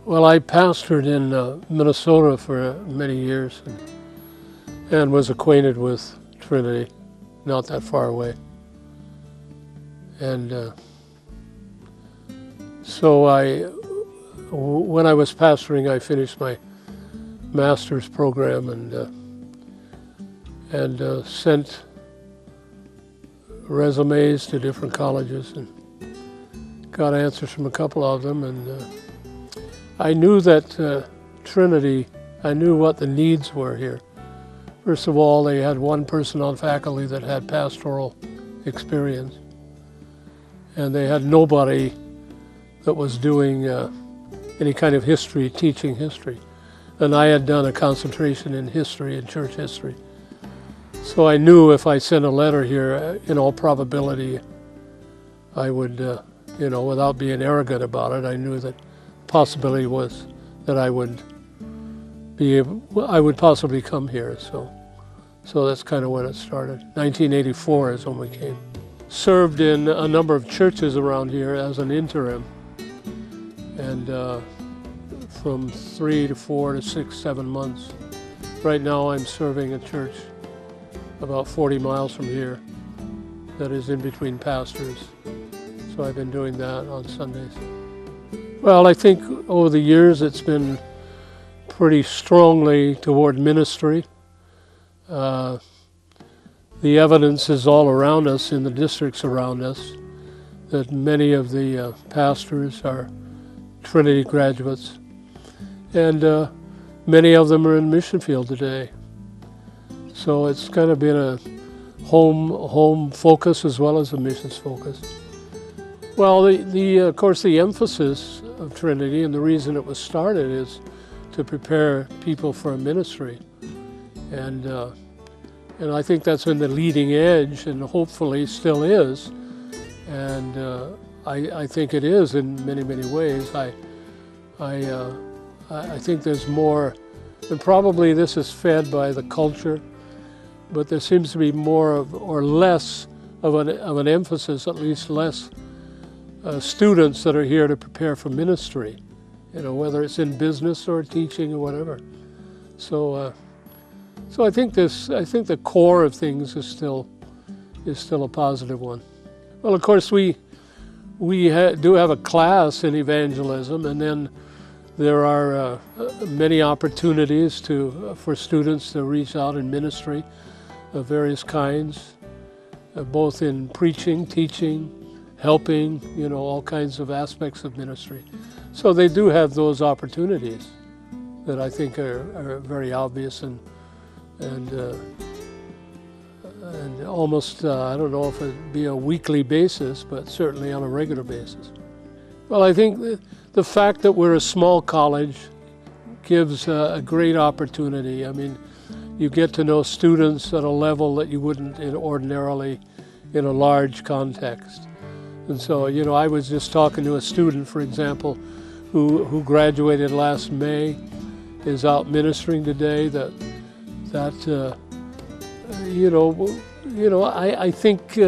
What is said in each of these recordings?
Well, I pastored in Minnesota for many years and was acquainted with Trinity, not that far away. And so when I was pastoring, I finished my master's program and sent resumes to different colleges and got answers from a couple of them. And I knew that Trinity, I knew what the needs were here. First of all, they had one person on faculty that had pastoral experience, and they had nobody that was doing any kind of history, teaching history. And I had done a concentration in history and church history. So I knew if I sent a letter here, in all probability, I would, without being arrogant about it, I knew that possibility was that I would possibly come here. So that's kind of when it started. 1984 is when we came. Served in a number of churches around here as an interim, and from 3 to 4 to 6, 7 months. Right now I'm serving a church about 40 miles from here that is in between pastors. So I've been doing that on Sundays. Well, I think over the years it's been pretty strongly toward ministry. The evidence is all around us in the districts around us that many of the pastors are Trinity graduates, and many of them are in mission field today. So it's kind of been a home focus as well as a missions focus. Well, of course, the emphasis of Trinity and the reason it was started is to prepare people for a ministry, and I think that's been the leading edge, and hopefully still is, and I think it is in many ways. I think there's more, and probably this is fed by the culture, but there seems to be more or less of an emphasis, at least less students that are here to prepare for ministry, whether it's in business or teaching or whatever. So I think the core of things is still a positive one. Well, of course, we do have a class in evangelism, and then there are many opportunities for students to reach out in ministry of various kinds, both in preaching, teaching, helping, all kinds of aspects of ministry. So they do have those opportunities that I think are very obvious and almost, I don't know if it'd be a weekly basis, but certainly on a regular basis. Well, I think the fact that we're a small college gives a great opportunity. I mean, you get to know students at a level that you wouldn't ordinarily in a large context. And so, I was just talking to a student, for example, who graduated last May, is out ministering today. I think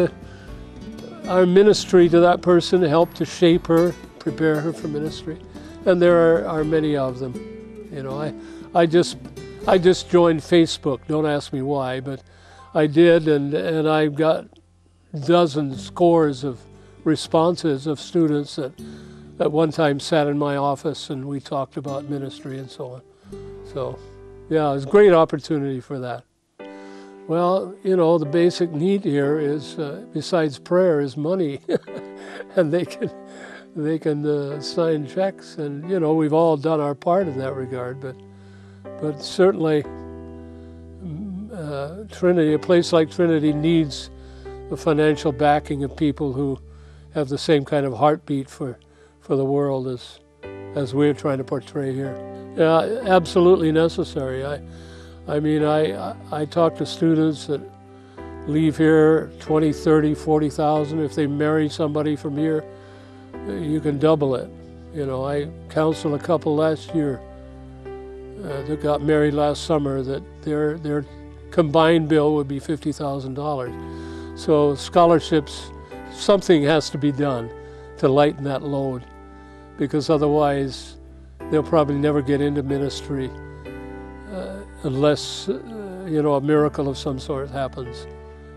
our ministry to that person helped to shape her, prepare her for ministry, and there are many of them. I just joined Facebook. Don't ask me why, but I did, and I got dozens, scores of responses of students that at one time sat in my office and we talked about ministry and so on. So, yeah, it's a great opportunity for that. Well, the basic need here is, besides prayer, is money, and they can sign checks, and we've all done our part in that regard. But certainly, Trinity, a place like Trinity, needs the financial backing of people who have the same kind of heartbeat for the world as we're trying to portray here. Yeah, absolutely necessary. I talk to students that leave here 20, 30, 40,000. If they marry somebody from here, you can double it. I counseled a couple last year that got married last summer that their combined bill would be $50,000. So scholarships, something has to be done to lighten that load, because otherwise they'll probably never get into ministry unless, a miracle of some sort happens.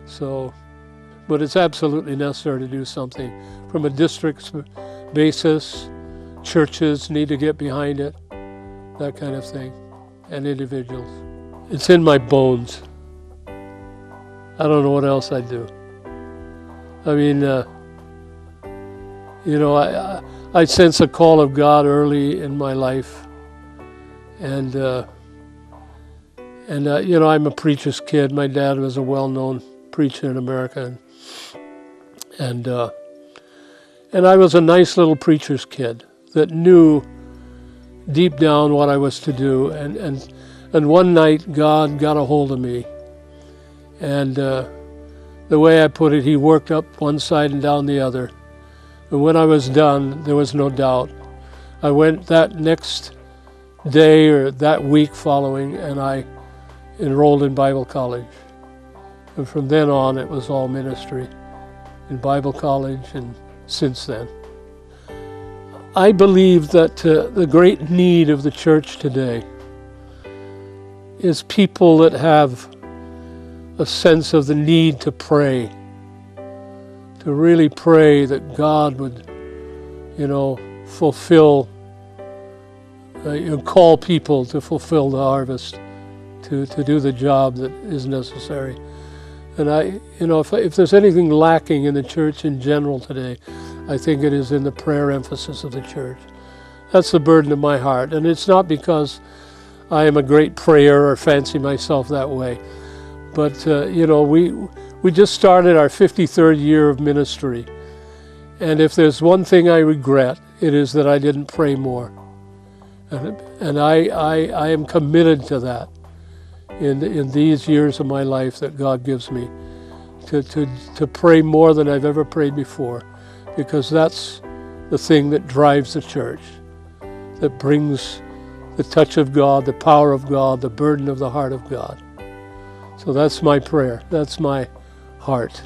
So, but it's absolutely necessary to do something. From a district basis, churches need to get behind it, that kind of thing, and individuals. It's in my bones. I don't know what else I'd do. I mean, I sense a call of God early in my life, and I'm a preacher's kid. My dad was a well-known preacher in America, and I was a nice little preacher's kid that knew deep down what I was to do. And one night God got a hold of me, and the way I put it, He worked up one side and down the other. And when I was done, there was no doubt. I went that next day or that week following, and I enrolled in Bible college. And from then on, it was all ministry in Bible college and since then. I believe that the great need of the church today is people that have a sense of the need to pray, to really pray that God would, fulfill, call people to fulfill the harvest, to do the job that is necessary. And if there's anything lacking in the church in general today, I think it is in the prayer emphasis of the church. That's the burden of my heart. And it's not because I am a great prayer or fancy myself that way. But, we just started our 53rd year of ministry. And if there's one thing I regret, it is that I didn't pray more. And I am committed to that in these years of my life that God gives me, to pray more than I've ever prayed before, because that's the thing that drives the church, that brings the touch of God, the power of God, the burden of the heart of God. So that's my prayer. That's my heart.